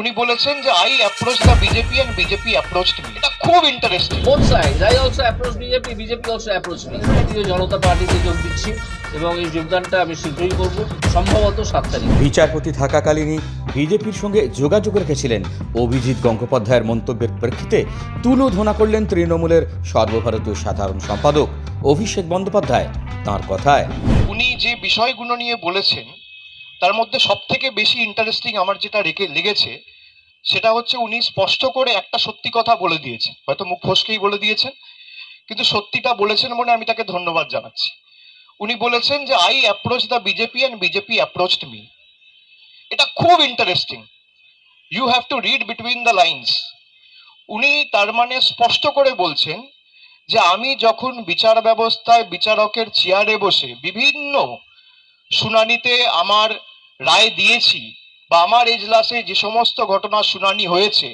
উনি বলেছেন যে I approach the BJP and BJP approached me. এটা খুব interesting. Both sides. I also approach BJP, BJP also approach me. ভারতীয় জনতা পার্টিতে যোগ দিচ্ছি এবং এই যোগদানটা আমি শীঘ্রই করব, সম্ভবত 7 তারিখ। বিচারপতি থাকাকালীনই বিজেপির সঙ্গে যোগাযোগ রেখেছিলেন অভিজিৎ গঙ্গোপাধ্যায়ের মন্তব্যের প্রেক্ষিতে তুলোধনা করলেন তৃণমূলের সর্বভারতীয় সাধারণ সম্পাদক অভিষেক বন্দ্যোপাধ্যায়। তাঁর কথায়, উনি যে বিষয়গুলো নিয়ে বলেছেন তার মধ্যে সব থেকে বেশি ইন্টারেস্টিং আমার যেটা লেগেছে সেটা হচ্ছে উনি স্পষ্ট করে একটা সত্যি কথা বলে দিয়েছেন, হয়তো মুখ ফসকেই বলে দিয়েছেন, কিন্তু সত্যিটা বলেছেন বলে আমি তাকে ধন্যবাদ জানাচ্ছি। উনি বলেছেন যে I approach the BJP and BJP approached me. এটা খুব interesting. You have to read between the lines. উনি তার মানে স্পষ্ট করে বলছেন যে আমি যখন বিচার ব্যবস্থায় বিচারকের চেয়ারে বসে বিভিন্ন শুনানিতে আমার রায় দিয়েছি বা আমার এজলাসে যে সমস্ত ঘটনার শুনানি হয়েছে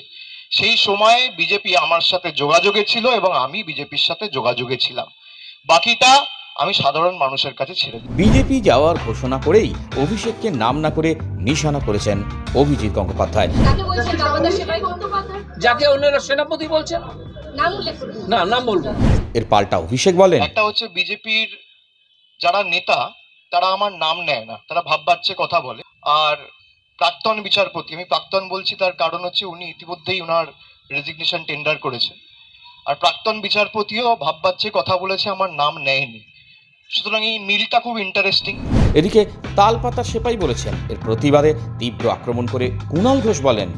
সেই সময়ে বিজেপি আমার সাথে যোগাযোগে ছিল এবং আমি বিজেপির সাথে যোগাযোগে ছিলাম। বাকিটা আমি সাধারণ মানুষের কাছে ছেড়ে দিই। বিজেপি যাওয়ার ঘোষণা করেই অভিষেককে নাম না করে নিশানা করেছেন অভিজিৎ গঙ্গোপাধ্যায়। যাকে অন্যরা সেনাপতি বলছেন, না নাম বলবো। এর পাল্টা অভিষেক বলেন, একটা হচ্ছে বিজেপির যারা নেতা তারা আমার নাম নেয় না, তারা ভাববাচ্চে কথা বলে। আর প্রাক্তন বিচারপতি, আমি প্রাক্তন বলছি তার কারণ হচ্ছে উনি ইতিমধ্যেই ওনার রেজিগনেশন টেন্ডার করেছেন, আর প্রাক্তন বিচারপতিও ভাববাচ্চে কথা বলেছে, আমার নাম নেয়নি। সুতরাং এই মিলটা খুব ইন্টারেস্টিং। এদিকে তালপাতা সেপাই বলেছেন। এর প্রতিবাদে তীব্র আক্রমণ করে কুণাল ঘোষ বলেন,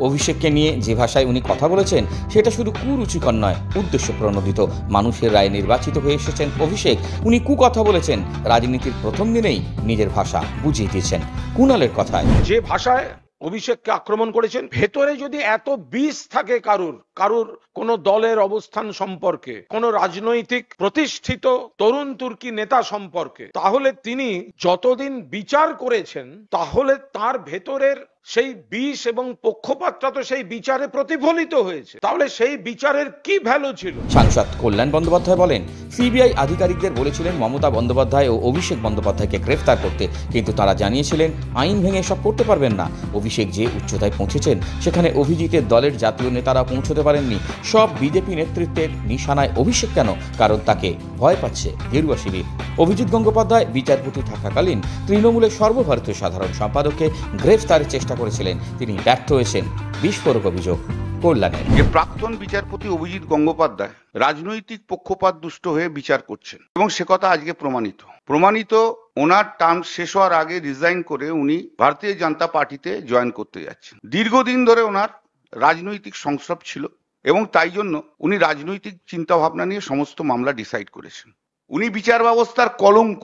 অভিষেককে নিয়ে যে ভাষায় উনি কথা বলেছেন সেটা শুধু কুরুচিকর নয়, উদ্দেশ্য প্রণোদিত। মানুষের রায়ে নির্বাচিত হয়ে এসেছেন অভিষেক, উনি কথা বলেছেন, রাজনীতির প্রথম দিনেই নিজের ভাষা বুঝিয়ে দিয়েছেন। কুণালের কথায়, যে ভাষায় অভিষেককে আক্রমণ করেছেন, ভেতরে যদি এত বিষ থাকে কারুর কোন দলের অবস্থান সম্পর্কে, কোন রাজনৈতিক প্রতিষ্ঠিত তরুণ তুর্কি নেতা সম্পর্কে, তাহলে তিনি যতদিন বিচার করেছেন তাহলে তার ভেতরের সেই বিষ এবং পক্ষপাতটা তো সেই বিচারে প্রতিফলিত হয়েছে। তাহলে সেই বিচারের কি ভ্যালু ছিল? সাংসদ কল্যাণ বন্দ্যোপাধ্যায় বলেন, সিবিআই আধিকারিকদের বলেছিলেন মমতা বন্দ্যোপাধ্যায় ও অভিষেক বন্দ্যোপাধ্যায়কে গ্রেফতার করতে, কিন্তু তারা জানিয়েছিলেন আইন ভেঙে সব করতে পারবেন না। অভিষেক যে উচ্চতায় পৌঁছেছেন সেখানে অভিজিতের দলের জাতীয় নেতারা পৌঁছতে পারেননি। সব বিজেপি নেতৃত্বের নিশানায় অভিষেক কেন? কারণ তাকে ভয় পাচ্ছে গেরুয়া শিবির। অভিজিৎ গঙ্গোপাধ্যায় বিচারপতি থাকাকালীন তৃণমূলের সর্বভারতীয় সাধারণ সম্পাদককে গ্রেফতারের চেষ্টা করেছিলেন, তিনি ব্যর্থ হয়েছেন। বিস্ফোরক অভিযোগ কল্যাণের। যে প্রাক্তন বিচারপতি অভিজিৎ গঙ্গোপাধ্যায় রাজনৈতিক পক্ষপাত দুষ্ট হয়ে বিচার করছেন এবং সে কথা আজকে প্রমাণিত। ওনার টার্ম শেষ হওয়ার আগে রিজাইন করে উনি ভারতীয় জনতা পার্টিতে জয়েন করতে যাচ্ছেন। দীর্ঘদিন ধরে ওনার রাজনৈতিক সংস্রব ছিল এবং তাই জন্য উনি রাজনৈতিক চিন্তা ভাবনা নিয়ে সমস্ত মামলা ডিসাইড করেছেন। উনি বিচার ব্যবস্থার কলঙ্ক,